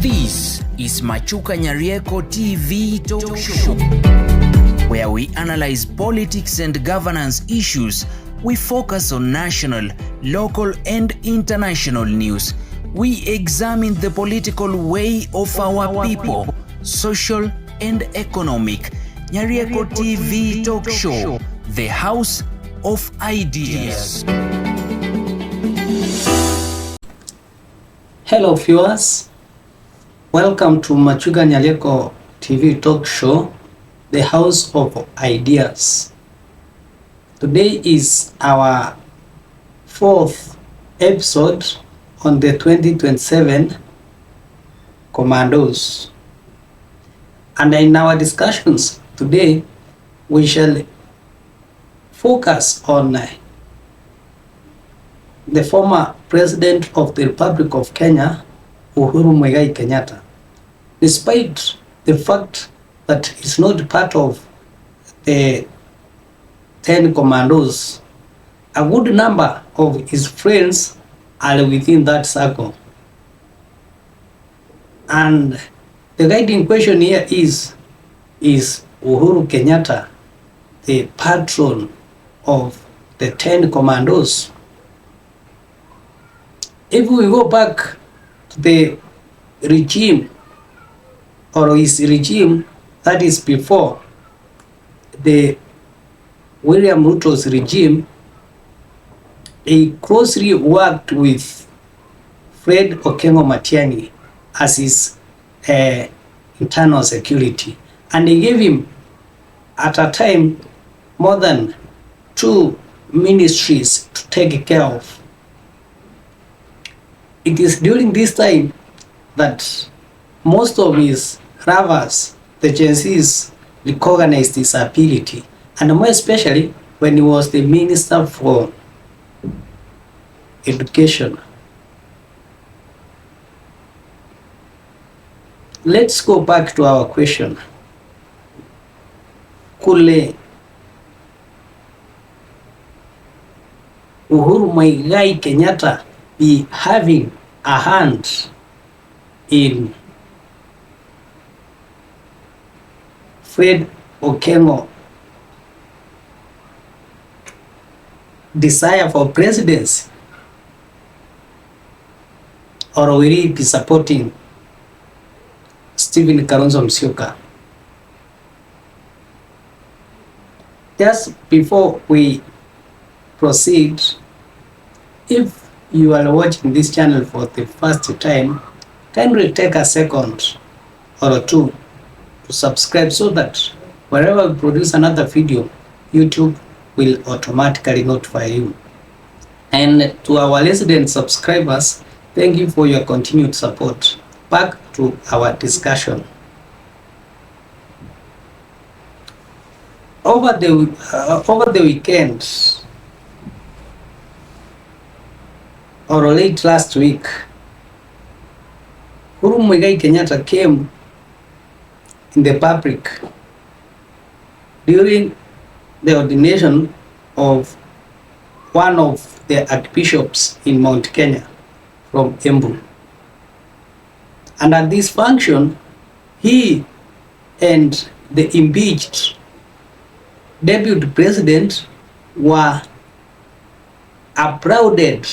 This is Machuka Nyarieko TV Talk Show, where we analyze politics and governance issues. We focus on national, local, and international news. We examine the political way of our people, social and economic. Nyarieko TV Talk Show, the house of ideas. Hello viewers, welcome to Machuka Nyarieko TV Talk Show, the house of ideas. Today is our fourth episode on the 2027 Commandos. And in our discussions today, we shall focus on the former President of the Republic of Kenya, Uhuru Kenyatta. Despite the fact that he's not part of the 10 Commandos, a good number of his friends are within that circle. And the guiding question here is Uhuru Kenyatta the patron of the 10 Commandos? If we go back to the regime or his regime that is before the William Ruto's regime, he closely worked with Fred Okengo Matiang'i as his internal security, and he gave him at a time more than 2 ministries to take care of. It is during this time that most of his rivals, the Gen Zs, recognized his ability, and more especially when he was the Minister for Education. Let's go back to our question. Could Uhuru Kenyatta be having a hand in Fred Okengo desire for presidency, or will he be supporting Stephen Kalonzo Musyoka? Just before we proceed, if you are watching this channel for the first time, kindly take a second or two to subscribe so that wherever we produce another video, YouTube will automatically notify you. And to our resident subscribers, thank you for your continued support. Back to our discussion. Over the weekend, or late last week, Uhuru Kenyatta came in the public during the ordination of one of the archbishops in Mount Kenya from Embu. And at this function, he and the impeached deputy president were applauded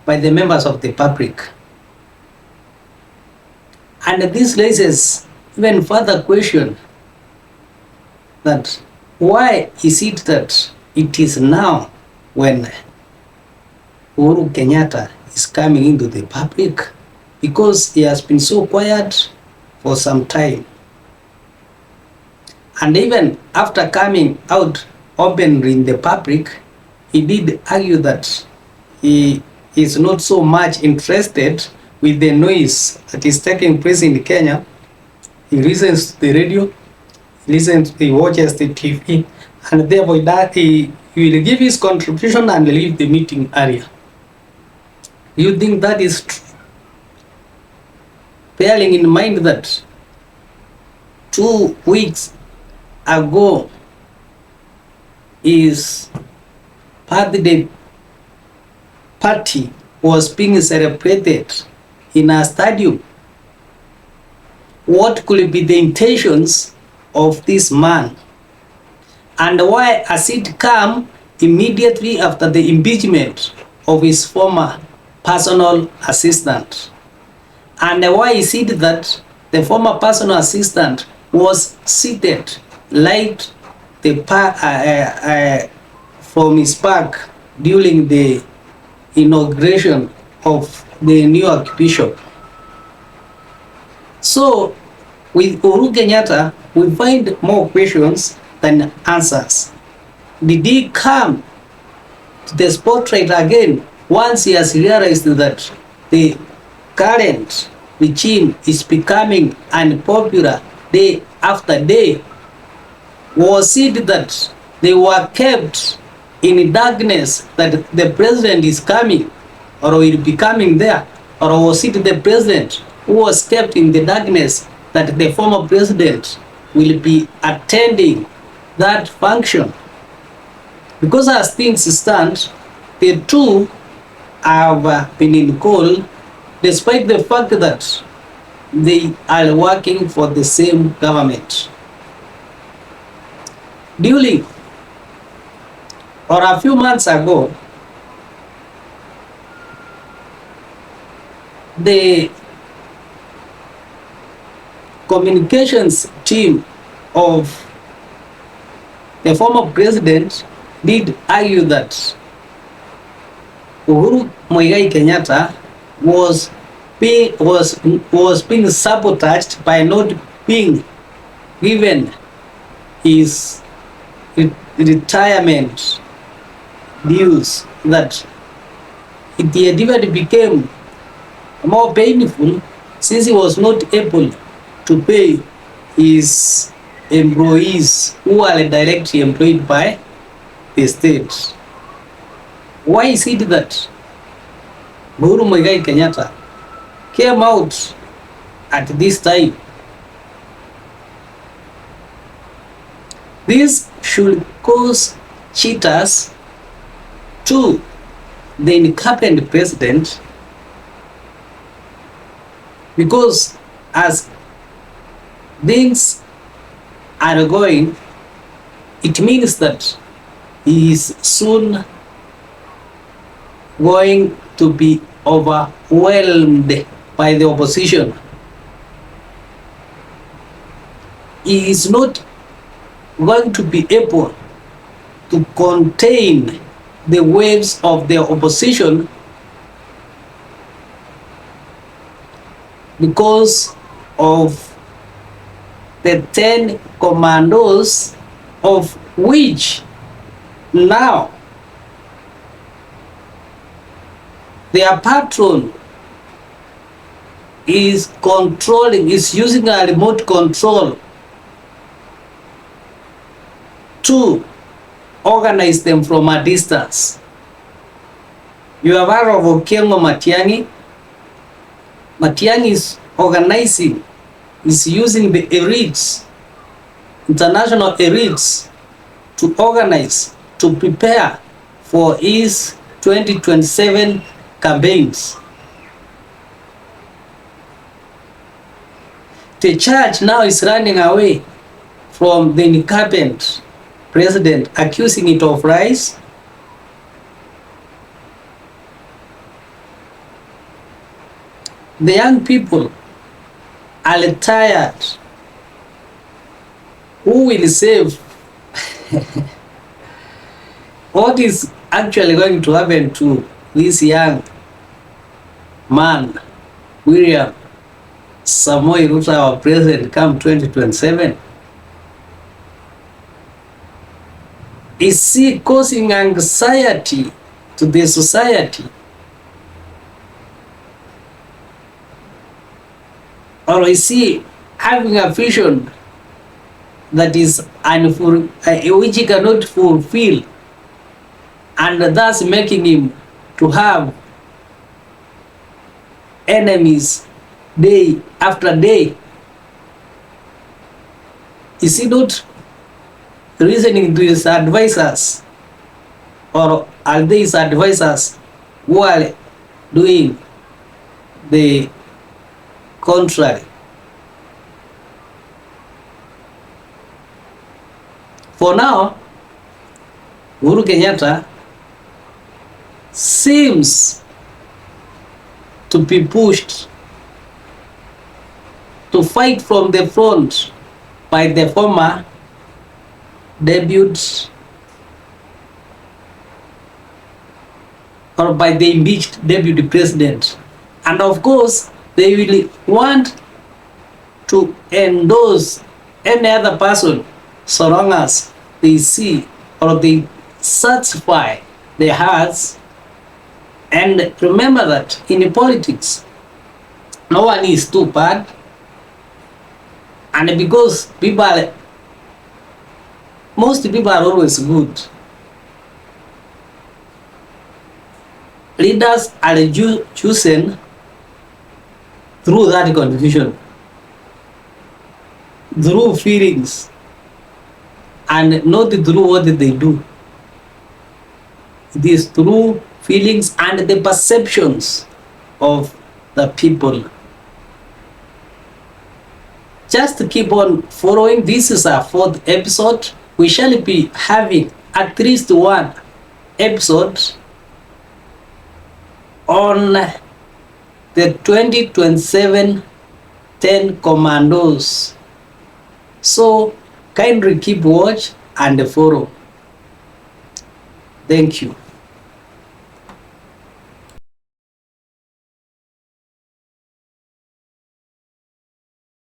by the members of the public. And this raises even further question that why is it that it is now when Uhuru Kenyatta is coming into the public? Because he has been so quiet for some time. And even after coming out openly in the public, he did argue that he is not so much interested with the noise that is taking place in Kenya. He listens to the radio, he watches the TV, and therefore that he will give his contribution and leave the meeting area. Do you think that is true? Bearing in mind that 2 weeks ago his birthday party was being celebrated in a stadium what could be the intentions of this man, and why has it come immediately after the impeachment of his former personal assistant, and why is it that the former personal assistant was seated light from his park during the inauguration of the new archbishop. So with Uhuru Kenyatta, we find more questions than answers. Did he come to the spotlight again once he has realized that the current regime is becoming unpopular day after day? Was it that they were kept in darkness that the president is coming or will be coming there? Or was it the president who was kept in the darkness that the former president will be attending that function? Because as things stand, the two have been in call despite the fact that they are working for the same government. During or a few months ago, the communications team of the former president did argue that Uhuru Kenyatta was being sabotaged by not being given his retirement dues, that it even became more painful since he was not able to pay his employees who are directly employed by the state. Why is it that Uhuru Kenyatta came out at this time? This should cause cheaters to the incompetent president, because as things are going, it means that he is soon going to be overwhelmed by the opposition. He is not going to be able to contain the waves of the opposition because of the 10 commandos, of which now their patron is using a remote control to organize them from a distance. You have heard of Okengo Matiang'i. Matiang'i is organizing, is using the elites, international elites, to organize, to prepare for his 2027 campaigns. The church now is running away from the incompetent president, accusing it of lies. The young people are tired. Who will save? What is actually going to happen to this young man, William Samoei Ruto, our president, come 2027? Is he causing anxiety to the society? Or is he having a vision that is which he cannot fulfill, and thus making him to have enemies day after day? Is he not reasoning to his advisors, or are they his advisors who are doing the contrary? For now, Uhuru Kenyatta seems to be pushed to fight from the front by the former deputy or by the impeached deputy president. And of course, they will want to endorse any other person so long as they see or they satisfy their hearts. And remember that in politics, no one is too bad. And because most people are always good, leaders are chosen through that confusion, through feelings, and not through what they do. It is through feelings and the perceptions of the people. Just keep on following. This is our 4th episode. We shall be having at least one episode on the 2027 10 Commandos. So kindly keep watch and follow. Thank you.